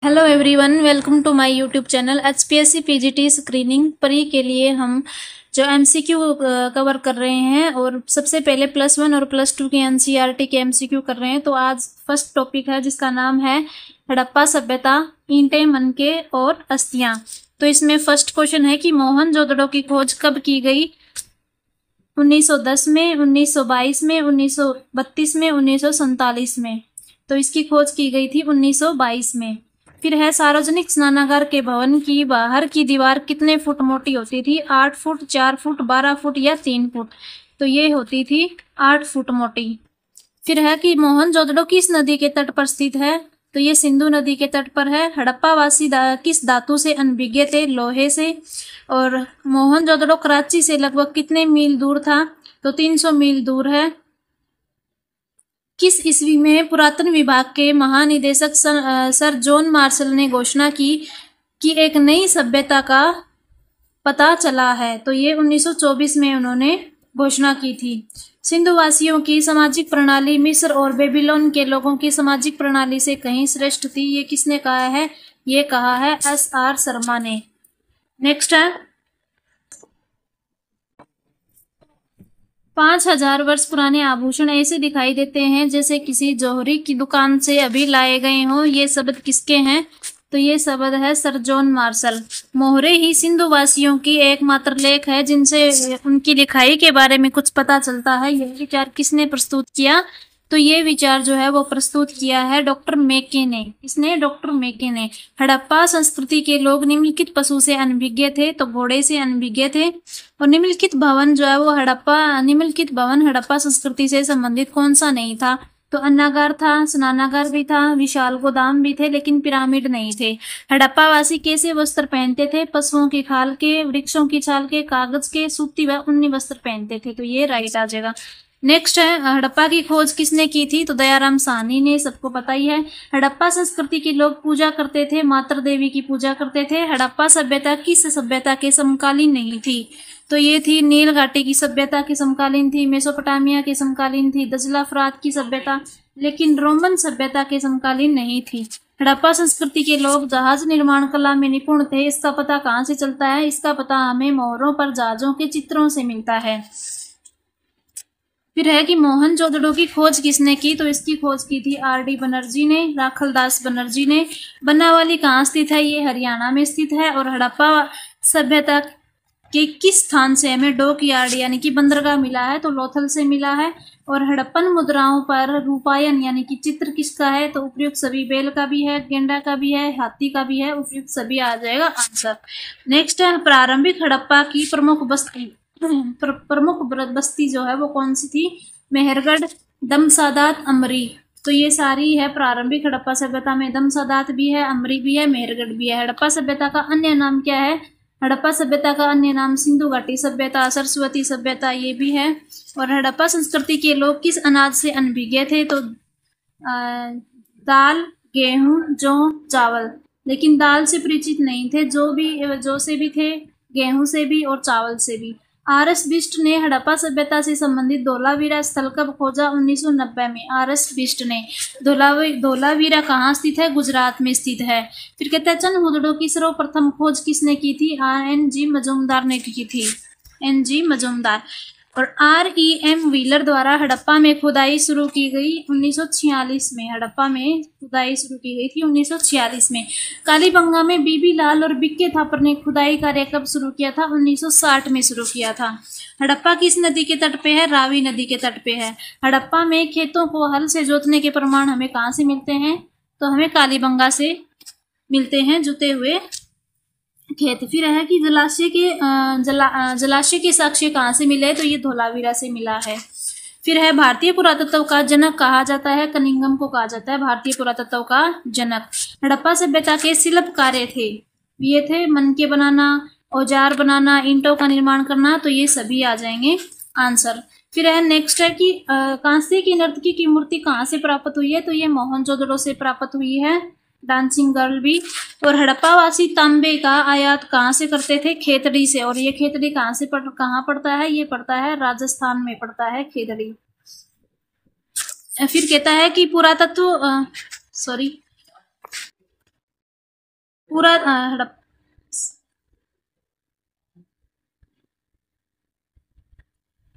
Hello everyone, welcome to my YouTube channel. HPSC PGT screening pre के लिए हम जो एमसीक्यू कवर कर रहे हैं और सबसे पहले +1 और +2 के एनसीईआरटी के एमसीक्यू कर रहे हैं। तो आज फर्स्ट टॉपिक है जिसका नाम है हड़प्पा सभ्यता, ईंटें, मनके और अस्थियां। तो इसमें फर्स्ट क्वेश्चन है कि मोहनजोदड़ो की खोज कब की गई? 1910 में, 1922 में, 1932 में, 1947 में। तो इसकी खोज की गई थी 1922 में। फिर है सार्वजनिक स्नानागार के भवन की बाहर की दीवार कितने फुट मोटी होती थी? 8 फुट, 4 फुट, 12 फुट या 3 फुट? तो ये होती थी 8 फुट मोटी। फिर है कि मोहनजोदड़ो किस नदी के तट पर स्थित है? तो ये सिंधु नदी के तट पर है। हड़प्पावासी किस धातु से अनभिज्ञ थे? लोहे से। और मोहनजोदड़ो कराची से लगभग कितने मील दूर था? तो 300 मील दूर है। किस ईस्वी में पुरातन विभाग के महानिदेशक सर जॉन मार्शल ने घोषणा की कि एक नई सभ्यता का पता चला है? तो ये 1924 में उन्होंने घोषणा की थी। सिंधुवासियों की सामाजिक प्रणाली मिस्र और बेबीलोन के लोगों की सामाजिक प्रणाली से कहीं श्रेष्ठ थी। ये किसने कहा है? ये कहा है SR शर्मा ने। नेक्स्ट है 5000 वर्ष पुराने आभूषण ऐसे दिखाई देते हैं जैसे किसी जौहरी की दुकान से अभी लाए गए हों। ये शब्द किसके हैं? तो ये शब्द है सर जॉन मार्शल। मोहरे ही सिंधुवासियों की एकमात्र लेख है जिनसे उनकी लिखाई के बारे में कुछ पता चलता है। यह विचार किसने प्रस्तुत किया? तो ये विचार जो है वो प्रस्तुत किया है डॉक्टर मेके ने। इसने डॉक्टर मेके ने। हड़प्पा संस्कृति के लोग निम्नलिखित पशु से अनभिज्ञ थे? तो घोड़े से अनभिज्ञ थे। और निम्नलिखित भवन जो है वो निम्नलिखित भवन हड़प्पा संस्कृति से संबंधित कौन सा नहीं था? तो अन्नागार था, स्नानागार भी था, विशाल गोदाम भी थे, लेकिन पिरामिड नहीं थे। हड़प्पावासी कैसे वस्त्र पहनते थे? पशुओं की खाल के, वृक्षों की छाल के, कागज के, सूती व ऊनी वस्त्र पहनते थे। तो ये राइट आ जाएगा। नेक्स्ट है हड़प्पा की खोज किसने की थी? तो दयाराम साहनी ने। सबको पता ही है। हड़प्पा संस्कृति के लोग पूजा करते थे, मातृ देवी की पूजा करते थे। हड़प्पा सभ्यता किस सभ्यता के समकालीन नहीं थी? तो ये थी नील घाटी की सभ्यता के समकालीन थी, मेसोपोटामिया के समकालीन थी, दजला फरात की सभ्यता, लेकिन रोमन सभ्यता के समकालीन नहीं थी। हड़प्पा संस्कृति के लोग जहाज निर्माण कला में निपुण थे। इसका पता कहाँ से चलता है? इसका पता हमें मोहरों पर जहाजों के चित्रों से मिलता है। फिर है कि मोहनजोदड़ो की खोज किसने की? तो इसकी खोज की थी RD बनर्जी ने, राखलदास बनर्जी ने। बनावाली कहाँ स्थित है? ये हरियाणा में स्थित है। और हड़प्पा सभ्यता के किस स्थान से हमें डॉक यार्ड यानी कि बंदरगाह मिला है? तो लोथल से मिला है। और हड़प्पन मुद्राओं पर रूपायन यानी कि चित्र किसका है? तो उपयुक्त सभी। बैल का भी है, गेंडा का भी है, हाथी का भी है, उपयुक्त सभी आ जाएगा आंसर। नेक्स्ट है प्रारंभिक हड़प्पा की प्रमुख बस्ती जो है वो कौन सी थी? मेहरगढ़, दमसादात, अमरी। तो ये सारी है प्रारंभिक हड़प्पा सभ्यता में। दमसादात भी है, अमरी भी है, मेहरगढ़ भी है। हड़प्पा सभ्यता का अन्य नाम क्या है? हड़प्पा सभ्यता का अन्य नाम सिंधु घाटी सभ्यता, सरस्वती सभ्यता, ये भी है। और हड़प्पा संस्कृति के लोग किस अनाज से अनभिज्ञ थे? तो दाल, गेहूं, जौ, चावल। लेकिन दाल से परिचित नहीं थे। जौ से भी थे, गेहूं से भी और चावल से भी। RS बिष्ट ने हड़प्पा सभ्यता से संबंधित धोलावीरा स्थल कब खोजा? 1990 में। RS बिष्ट ने। धोलावीरा कहाँ स्थित है? गुजरात में स्थित है। फिर कहते हैं चंद्रहुदड़ो की सर्वप्रथम खोज किसने की थी? NG मजूमदार ने की थी। NG मजूमदार। और REM व्हीलर द्वारा हड़प्पा में खुदाई शुरू की गई 1946 में। हड़प्पा में खुदाई शुरू की गई थी 1946 में। कालीबंगा में बीबी लाल और बिक्के थापर ने खुदाई कार्य कब शुरू किया था? 1960 में शुरू किया था। हड़प्पा किस नदी के तट पे है? रावी नदी के तट पे है। हड़प्पा में खेतों को हल से जोतने के प्रमाण हमें कहाँ से मिलते हैं? तो हमें कालीबंगा से मिलते हैं, जुते हुए खेत। फिर है कि जलाशय के साक्ष्य कहाँ से मिले? तो ये धोलावीरा से मिला है। फिर है भारतीय पुरातत्व का जनक कहा जाता है? कनिंगम को कहा जाता है भारतीय पुरातत्व का जनक। हड़प्पा सभ्यता के शिल्प कार्य थे, ये थे मनके बनाना, औजार बनाना, ईंटों का निर्माण करना। तो ये सभी आ जाएंगे आंसर। फिर है नेक्स्ट है कि कांस्य की नर्तकी की मूर्ति कहाँ से प्राप्त हुई है? तो ये मोहनजोदड़ो से प्राप्त हुई है, डांसिंग गर्ल भी। और हड़प्पावासी तांबे का आयात कहाँ से करते थे? खेतड़ी से। और ये खेतड़ी कहाँ पड़ता है? ये पड़ता है राजस्थान में पड़ता है खेतड़ी। फिर कहता है कि पुरातत्व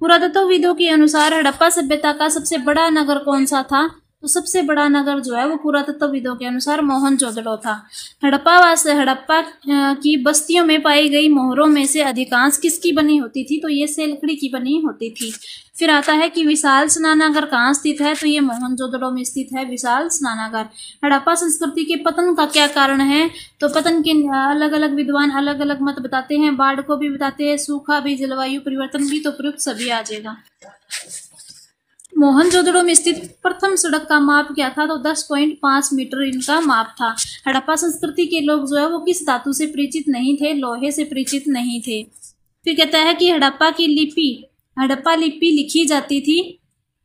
पुरातत्वविदों के अनुसार हड़प्पा सभ्यता का सबसे बड़ा नगर कौन सा था? तो सबसे बड़ा नगर जो है वो पुरातत्वविदों के अनुसार मोहनजोदड़ो था। हड़प्पा की बस्तियों में पाई गई मोहरों में से अधिकांश किसकी बनी होती थी? तो ये सेलखड़ी की बनी होती थी। फिर आता है कि विशाल स्नानागार कहाँ स्थित है? तो ये मोहनजोदड़ो में स्थित है विशाल स्नानागार। हड़प्पा संस्कृति के पतन का क्या कारण है? तो पतन के अलग अलग विद्वान अलग अलग मत बताते हैं। बाढ़ को भी बताते हैं, सूखा भी, जलवायु परिवर्तन भी, तो प्रयुक्त सभी आ जाएगा। मोहनजोदड़ो में स्थित प्रथम सड़क का माप क्या था? तो 10.5 मीटर इनका माप था। हड़प्पा संस्कृति के लोग जो है वो किस धातु से परिचित नहीं थे? लोहे से परिचित नहीं थे। फिर कहता है कि हड़प्पा लिपि लिखी जाती थी,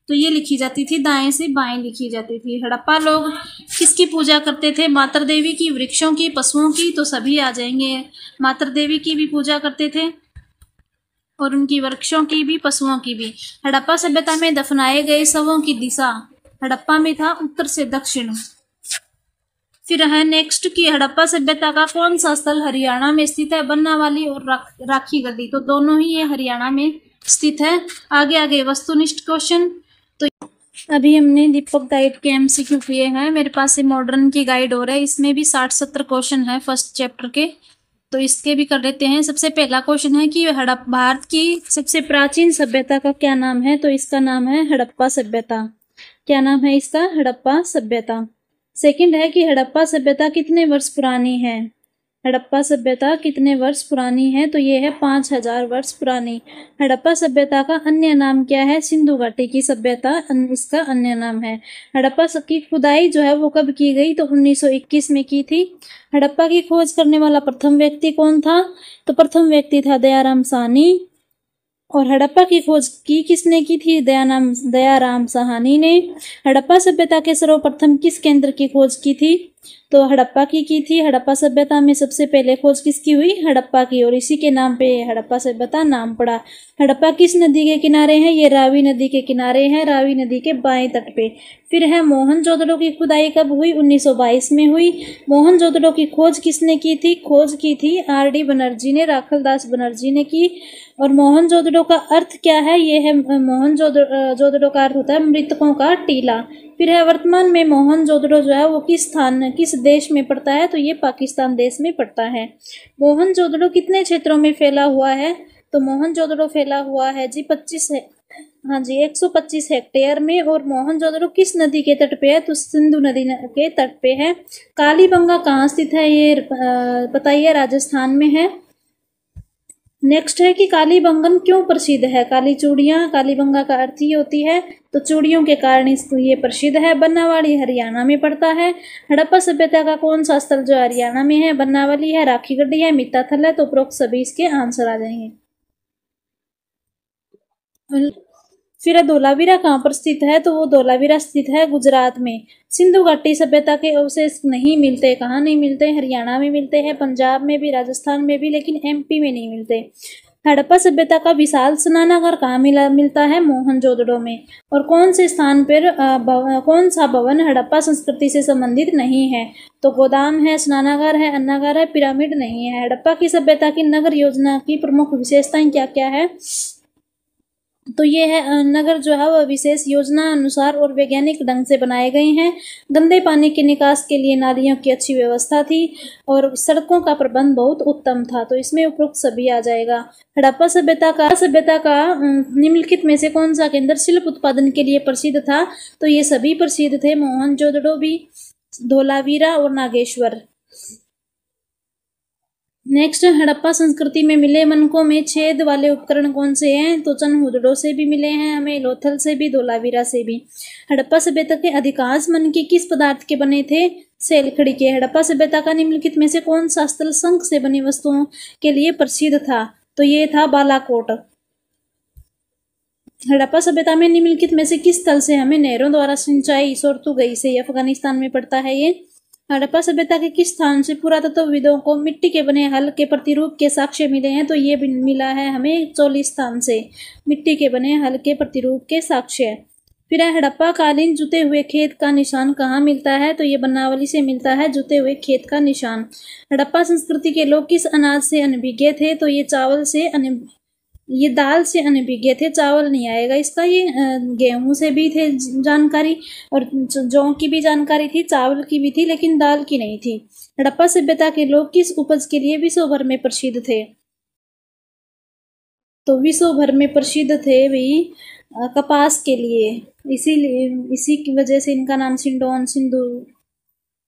तो ये लिखी जाती थी दाएं से बाएं लिखी जाती थी। हड़प्पा लोग किसकी पूजा करते थे? मातर देवी की, वृक्षों की, पशुओं की, तो सभी आ जाएंगे। मातर देवी की भी पूजा करते थे और उनकी वृक्षों की भी, पशुओं की भी। हड़प्पा सभ्यता में दफनाए गए शवों की दिशा हड़प्पा में था उत्तर से दक्षिण। फिर है नेक्स्ट की हड़प्पा सभ्यता का कौन सा स्थल हरियाणा में स्थित है? बनावाली और राखी गढ़ी, तो दोनों ही ये हरियाणा में स्थित है। आगे वस्तुनिष्ठ क्वेश्चन। तो अभी हमने दीपक गाइड के एमसीक्यू किए हैं। मेरे पास से मॉडर्न की गाइड हो रहा है, इसमें भी 60-70 क्वेश्चन है फर्स्ट चैप्टर के, तो इसके भी कर लेते हैं। सबसे पहला क्वेश्चन है कि भारत की सबसे प्राचीन सभ्यता का क्या नाम है? तो इसका नाम है हड़प्पा सभ्यता। क्या नाम है इसका? हड़प्पा सभ्यता। सेकंड है कि हड़प्पा सभ्यता कितने वर्ष पुरानी है? हड़प्पा सभ्यता कितने वर्ष पुरानी है? तो ये है 5000 वर्ष पुरानी। हड़प्पा सभ्यता का अन्य नाम क्या है? सिंधु घाटी की सभ्यता इसका अन्य नाम है। हड़प्पा की खुदाई जो है वो कब की गई? तो 1921 में की थी। हड़प्पा की खोज करने वाला प्रथम व्यक्ति कौन था? तो प्रथम व्यक्ति था दयाराम साहनी। और हड़प्पा की खोज किसने की थी? दयाराम साहनी ने। हड़प्पा सभ्यता के सर्वप्रथम किस केंद्र की खोज की थी? तो हड़प्पा की थी। हड़प्पा सभ्यता में सबसे पहले खोज किसकी हुई? हड़प्पा की, और इसी के नाम पे हड़प्पा सभ्यता नाम पड़ा। हड़प्पा किस नदी के किनारे है? ये रावी नदी के किनारे है, रावी नदी के बाएं तट पे। फिर है मोहनजोदड़ो की खुदाई कब हुई? 1922 में हुई। मोहनजोदड़ो की खोज किसने की थी? खोज की थी आर.डी. बनर्जी ने, राखलदास बनर्जी ने की। और मोहनजोदड़ो का अर्थ क्या है? ये है मोहनजोदड़ो का अर्थ होता है मृतकों का टीला। फिर है वर्तमान में मोहनजोदड़ो जो है वो किस देश में पड़ता है? तो ये पाकिस्तान देश में पड़ता है। मोहनजोदड़ो कितने क्षेत्रों में फैला हुआ है? तो मोहनजोदड़ो फैला हुआ है जी 125 हेक्टेयर में। और मोहनजोदड़ो किस नदी के तट पे है? तो सिंधु नदी के तट पे है। कालीबंगा कहाँ स्थित है? ये बताइए, राजस्थान में है। नेक्स्ट है कि कालीबंगन क्यों प्रसिद्ध है? काली चूड़ियां, कालीबंगा का अर्थ ही होती है, तो चूड़ियों के कारण ये प्रसिद्ध है। बनावाली हरियाणा में पड़ता है। हड़प्पा सभ्यता का कौन सा स्थल जो हरियाणा में है? बनावाली है, राखी गढ़ी है, मित्ताथल है, तो उपरोक्त सभी इसके आंसर आ जाएंगे। फिर धोलावीरा कहाँ पर स्थित है? तो वो धोलावीरा स्थित है गुजरात में। सिंधु घाटी सभ्यता के अवशेष नहीं मिलते। कहाँ नहीं मिलते? हरियाणा में मिलते हैं, पंजाब में भी, राजस्थान में भी, लेकिन एमपी में नहीं मिलते। हड़प्पा सभ्यता का विशाल स्नानागार कहाँ मिलता है? मोहनजोदड़ो में। और कौन से स्थान पर कौन सा भवन हड़प्पा संस्कृति से संबंधित नहीं है? तो गोदाम है, स्नानागार है, अन्नागार है, पिरामिड नहीं है। हड़प्पा की सभ्यता की नगर योजना की प्रमुख विशेषताएं क्या क्या है? तो ये है नगर जो है वह विशेष योजना अनुसार और वैज्ञानिक ढंग से बनाए गए हैं। गंदे पानी के निकास के लिए नालियों की अच्छी व्यवस्था थी और सड़कों का प्रबंध बहुत उत्तम था, तो इसमें उपरोक्त सभी आ जाएगा। हड़प्पा सभ्यता का निम्नलिखित में से कौन सा केंद्र शिल्प उत्पादन के लिए प्रसिद्ध था? तो ये सभी प्रसिद्ध थे, मोहनजोदड़ो भी, धोलावीरा और नागेश्वर। नेक्स्ट, हड़प्पा संस्कृति में मिले मनकों में छेद वाले उपकरण कौन से हैं? तो चनहुदड़ो से भी मिले हैं हमें, लोथल से भी, धोलावीरा से भी। हड़प्पा सभ्यता के अधिकांश मनके किस पदार्थ के बने थे? सेलखड़ी के। हड़प्पा सभ्यता का निम्नलिखित में से कौन सा स्थल शंख से बनी वस्तुओं के लिए प्रसिद्ध था? तो ये था बालाकोट। हड़प्पा सभ्यता में निम्नलिखित में से किस स्थल से हमें नहरों द्वारा सिंचाई सोर्तुगई से? अफगानिस्तान में पड़ता है ये। हड़प्पा सभ्यता के किस स्थान से पुरातत्वविदों को मिट्टी के बने हल के प्रतिरूप के साक्ष्य मिले हैं? तो ये मिला है हमें 40 स्थान से मिट्टी के बने हल के प्रतिरूप के साक्ष्य। फिर है हड़प्पा कालीन जुते हुए खेत का निशान कहाँ मिलता है, तो ये बनावली से मिलता है जुते हुए खेत का निशान। हड़प्पा संस्कृति के लोग किस अनाज से अनभिज्ञ थे, तो ये चावल से ये दाल से अनभिज्ञ थे, चावल नहीं आएगा इसका। ये गेहूं से भी थे जानकारी, और जौ की भी जानकारी थी, चावल की भी थी, लेकिन दाल की नहीं थी। हड़प्पा सभ्यता के लोग किस उपज के लिए विश्व भर में प्रसिद्ध थे, तो विश्व भर में प्रसिद्ध थे भाई कपास के लिए, इसीलिए इसी की वजह से इनका नाम सिंडोन सिंधु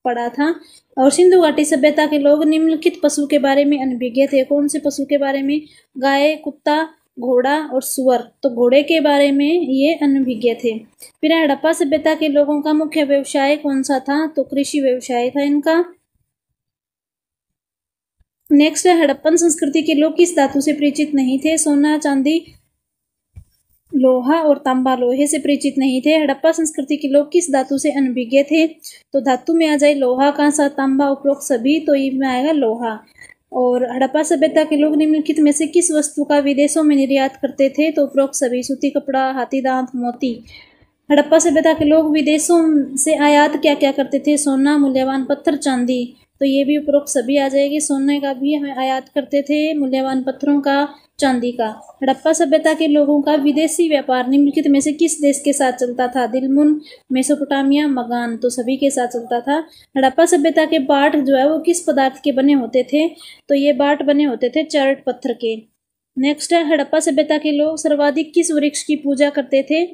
पड़ा था। और सिंधु घाटी सभ्यता के लोग निम्नलिखित पशु के बारे में अनभिज्ञ थे। कौन से पशु के बारे में, गाय, कुत्ता, घोड़ा और सुअर, तो घोड़े के बारे में ये अनभिज्ञ थे। फिर हड़प्पा सभ्यता के लोगों का मुख्य व्यवसाय कौन सा था, तो कृषि व्यवसाय था इनका। नेक्स्ट है हड़प्पन संस्कृति के लोग किस धातु से परिचित नहीं थे, सोना, चांदी, लोहा और तांबा, लोहे से परिचित नहीं थे। हड़प्पा संस्कृति के लोग किस धातु से अनभिज्ञ थे, तो धातु में आ जाए लोहा, कांसा, तांबा, उपरोक्त सभी, तो इसमें आएगा लोहा। और हड़प्पा सभ्यता के लोग निम्नलिखित में से किस वस्तु का विदेशों में निर्यात करते थे, तो उपरोक्त सभी, सूती कपड़ा, हाथी दांत, मोती। हड़प्पा सभ्यता के लोग विदेशों से आयात क्या क्या करते थे, सोना, मूल्यवान पत्थर, चांदी, तो ये भी उपरोक्त सभी आ जाएगी। सोने का भी हमें आयात करते थे, मूल्यवान पत्थरों का, चांदी का। हड़प्पा सभ्यता के लोगों का विदेशी व्यापार निम्नलिखित में से किस देश के साथ चलता था, दिलमुन, मेसोपोटामिया, मगान, तो सभी के साथ चलता था। हड़प्पा सभ्यता के बाट जो है वो किस पदार्थ के बने होते थे, तो ये बाट बने होते थे चर्ट पत्थर के। नेक्स्ट है हड़प्पा सभ्यता के लोग सर्वाधिक किस वृक्ष की पूजा करते थे,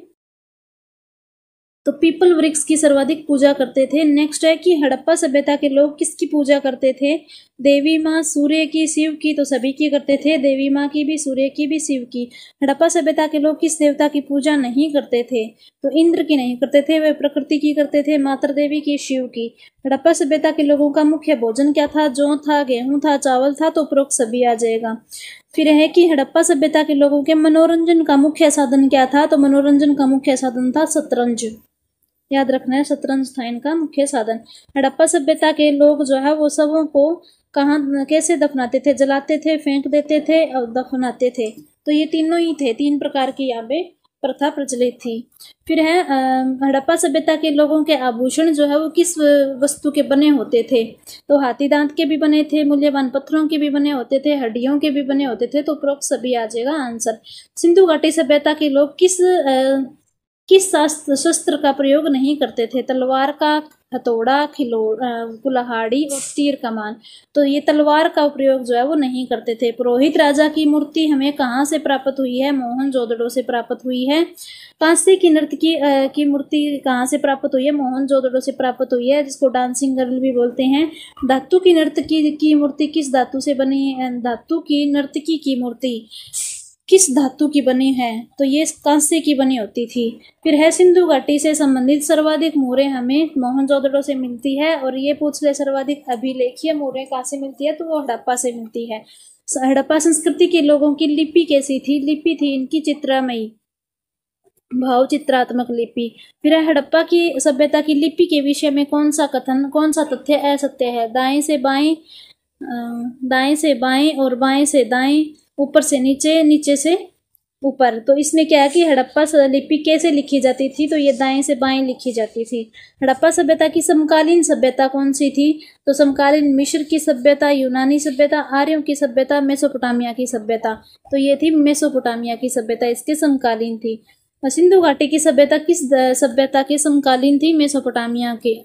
तो पीपल वृक्ष की सर्वाधिक पूजा करते थे। नेक्स्ट है कि हड़प्पा सभ्यता के लोग किसकी पूजा करते थे, देवी माँ, सूर्य की, शिव की, तो सभी की करते थे, देवी माँ की भी, सूर्य की भी, शिव की। हड़प्पा सभ्यता के लोग किस देवता की पूजा नहीं करते थे, तो इंद्र की नहीं करते थे, वे प्रकृति की करते थे, मातृ देवी की, शिव की। हड़प्पा सभ्यता के लोगों का मुख्य भोजन क्या था, जौ था, गेहूं था, चावल था, तो उपरोक्त सभी आ जाएगा। फिर है कि हड़प्पा सभ्यता के लोगों के मनोरंजन का मुख्य साधन क्या था, तो मनोरंजन का मुख्य साधन था शतरंज, याद रखना है, शतरंज था इनका मुख्य साधन। हड़प्पा सभ्यता के लोग जो है वो सबों को कहाँ कैसे दफनाते थे, जलाते थे, फेंक देते थे और दफनाते थे, तो ये तीनों ही थे, तीन प्रकार की यहाँ पे प्रथा प्रचलित थी। फिर है हड़प्पा सभ्यता के लोगों के आभूषण जो है वो किस वस्तु के बने होते थे, तो हाथी दांत के भी बने थे, मूल्यवान पत्थरों के भी बने होते थे, हड्डियों के भी बने होते थे, तो उपरोक्त सभी आ जाएगा आंसर। सिंधु घाटी सभ्यता के लोग किस शस्त्र का प्रयोग नहीं करते थे, तलवार का, हथौड़ा, कुल्हाड़ी और तीर कमान, तो ये तलवार का प्रयोग जो है वो नहीं करते थे। पुरोहित राजा की मूर्ति हमें कहाँ से प्राप्त हुई है, मोहनजोदड़ो से प्राप्त हुई है। कांसे की नर्तकी की मूर्ति कहाँ से प्राप्त हुई है, मोहनजोदड़ो से प्राप्त हुई है, जिसको डांसिंग गर्ल भी बोलते हैं। धातु की नर्तकी की मूर्ति किस धातु से बनी है, धातु की नर्तकी की मूर्ति किस धातु की बनी है, तो ये कांसे की बनी होती थी। फिर है सिंधु घाटी से संबंधित सर्वाधिक मोहरें हमें मोहनजोदड़ो से मिलती है, और ये पूछ ले सर्वाधिक अभिलेखीय मोहरें कहाँ से मिलती है, तो वो हड़प्पा से मिलती है। हड़प्पा संस्कृति के लोगों की लिपि कैसी थी, लिपि थी इनकी चित्रमयी, भाव चित्रात्मक लिपि। फिर है हड़प्पा की सभ्यता की लिपि के विषय में कौन सा कथन, कौन सा तथ्य असत्य है, दाएं से बाएं और बाएं से दाएं, ऊपर से नीचे, नीचे से ऊपर, तो इसमें क्या है कि हड़प्पा लिपि कैसे लिखी जाती थी, तो ये दाएं से बाएं लिखी जाती थी। हड़प्पा सभ्यता की समकालीन सभ्यता कौन सी थी, तो समकालीन मिस्र की सभ्यता, यूनानी सभ्यता, आर्यों की सभ्यता, मेसोपोटामिया की सभ्यता, तो ये थी मेसोपोटामिया की सभ्यता, इसके समकालीन थी। सिंधु घाटी की सभ्यता किस सभ्यता के समकालीन थी, मेसोपोटामिया के।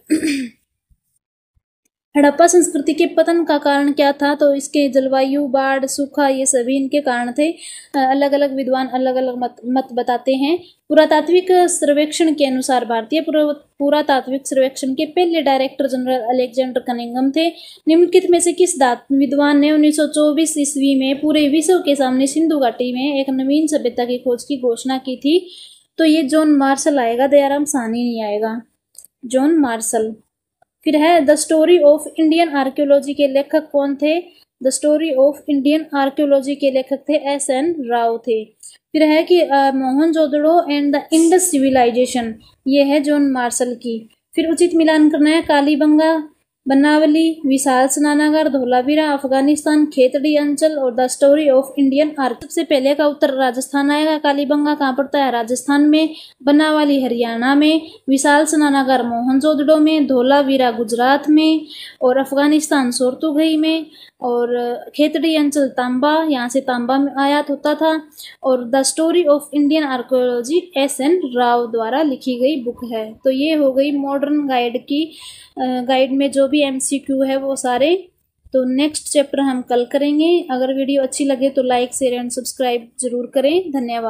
हड़प्पा संस्कृति के पतन का कारण क्या था, तो इसके जलवायु, बाढ़, सूखा, ये सभी इनके कारण थे। अलग अलग विद्वान अलग अलग मत बताते हैं। पुरातात्विक सर्वेक्षण के अनुसार भारतीय पुरातात्विक सर्वेक्षण के पहले डायरेक्टर जनरल अलेक्जेंडर कनिंघम थे। निम्नलिखित में से किस विद्वान ने 1924 ईस्वी में पूरे विश्व के सामने सिंधु घाटी में एक नवीन सभ्यता की खोज की घोषणा की थी, तो ये जॉन मार्शल आएगा, दयाराम साहनी नहीं आएगा, जॉन मार्शल। फिर है the story of Indian archaeology के लेखक कौन थे, the story of Indian archaeology के लेखक थे एस.एन. राव थे। फिर है कि Mohenjodaro and the Indus civilisation, ये है जॉन मार्शल की। फिर उचित मिलान करना है, कालीबंगा, बनावली, विशाल स्नानागार, धौलावीरा, अफगानिस्तान, खेतड़ी अंचल और the story of Indian arc. सबसे पहले का उत्तर राजस्थान आएगा। कालीबंगा कहाँ पड़ता है? राजस्थान में। बनावली हरियाणा में, विशाल स्नानागार मोहनजोदड़ो में, धौलावीरा गुजरात में और अफगानिस्तान सोरतुगई में और खेतड़ी अंचल तांबा, यहाँ से तांबा में आयात होता था। और the story of Indian archaeology S.N. Rao द्वारा लिखी गई बुक है। तो ये हो गई मॉडर्न गाइड में जो भी MCQ है वो सारे। तो नेक्स्ट चैप्टर हम कल करेंगे। अगर वीडियो अच्छी लगे तो लाइक शेयर एंड सब्सक्राइब जरूर करें। धन्यवाद।